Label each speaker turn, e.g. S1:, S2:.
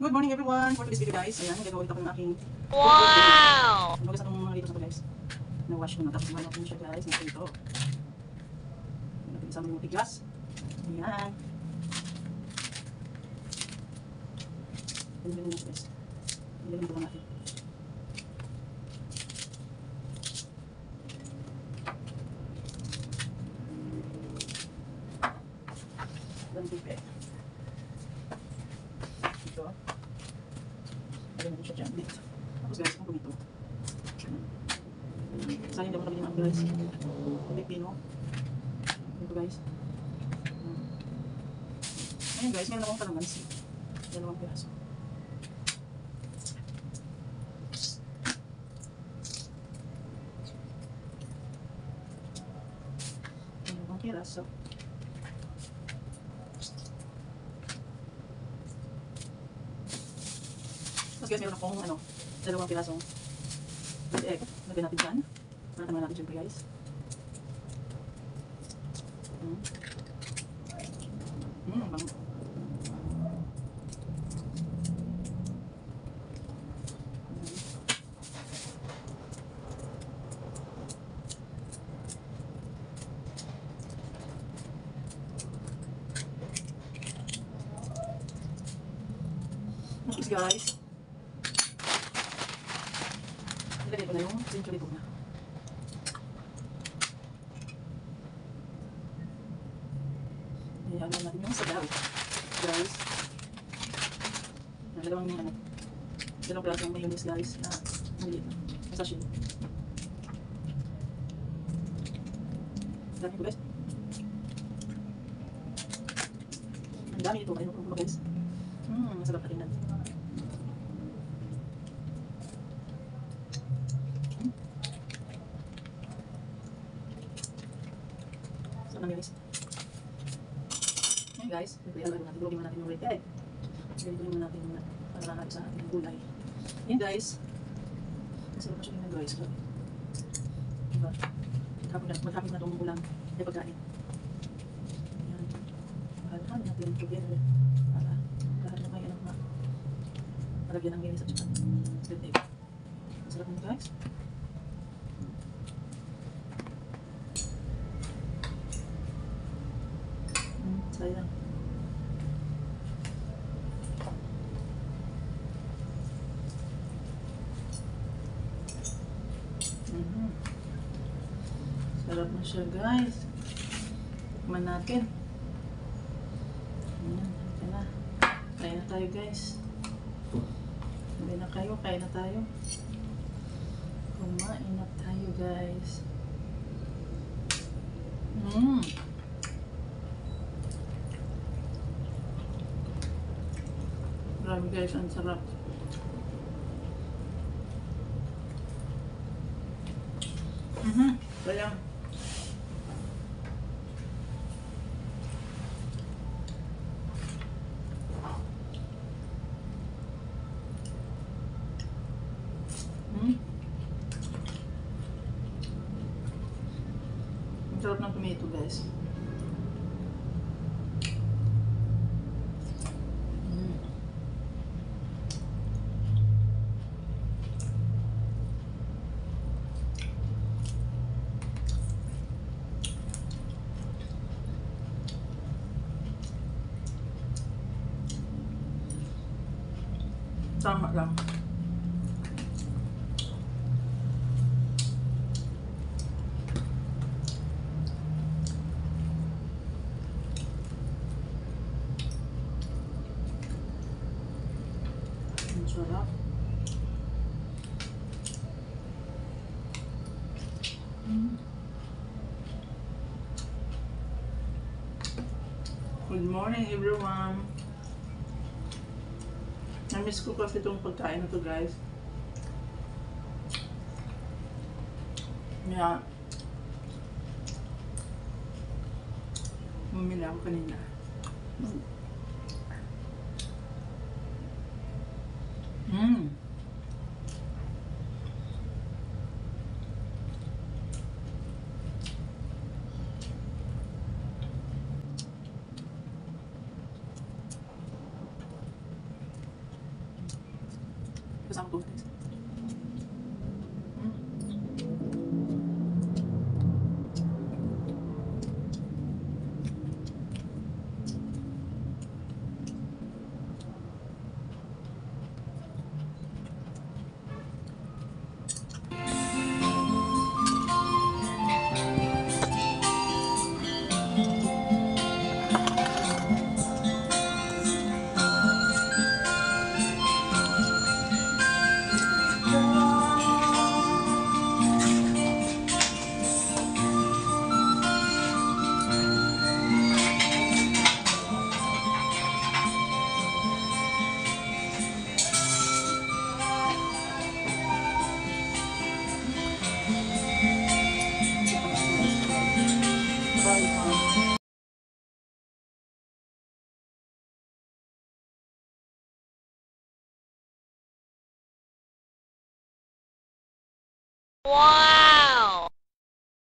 S1: Good morning everyone! For today's video guys, ayan, gagawin ko ng aking
S2: Wow!
S1: Bagas itong mga litos na guys. Na-wash ko na, tapos iwan natin siya guys. Natin ito. Natin isang multi-glass. Ayan. Ganyan na siya guys. Ganyan ito lang natin. Ganyan tupet. Ito. Ganyan natin siya dyan. Dito. Tapos guys, kung kumito. Sayang hindi ako nabili ng guys. Pipino. Ito guys. Ayan guys, meron akong kalamansi. Dalawang piraso. Dalawang piraso. Tapos guys, meron akong dalawang pirasong egg. Lagyan natin dyan. Panatama natin syempre guys. Bango. Tapos guys, ilagay ko na yung century tuna. Ayan natin yung sabaw. Guys. Dalawang klaseng mayonnaise guys na maliit na. Sachet. Dami ko guys. Ang dami nito. Ayun ko guys. Masarap na tingnan. Sarap na mayonnaise. Ayan guys, tulogin natin yung red egg. Ganito naman natin para natin sa ating gulay. Ayan guys. Masarap na siya tingnan guys. Diba? Maghapon na itong ulam ay pagkain. Ayan. Halo natin together para lahat na kayo malagyan ng mayonnaise at saka red egg. Masarap na guys. Sayang. Sarap na siya guys. Tikman natin. Ayan na. Kain na tayo guys. Hindi na kayo, kain na tayo. Kumain na tayo guys. Grabe guys, ang sarap. Sayang. Ang sarap ng tomato guys. Tama lang. Ang sarap. Good morning everyone. Na-miss ko kasi itong pagkain na to guys. Kaya bumili ako kanina. kasama to guys.
S2: Wow.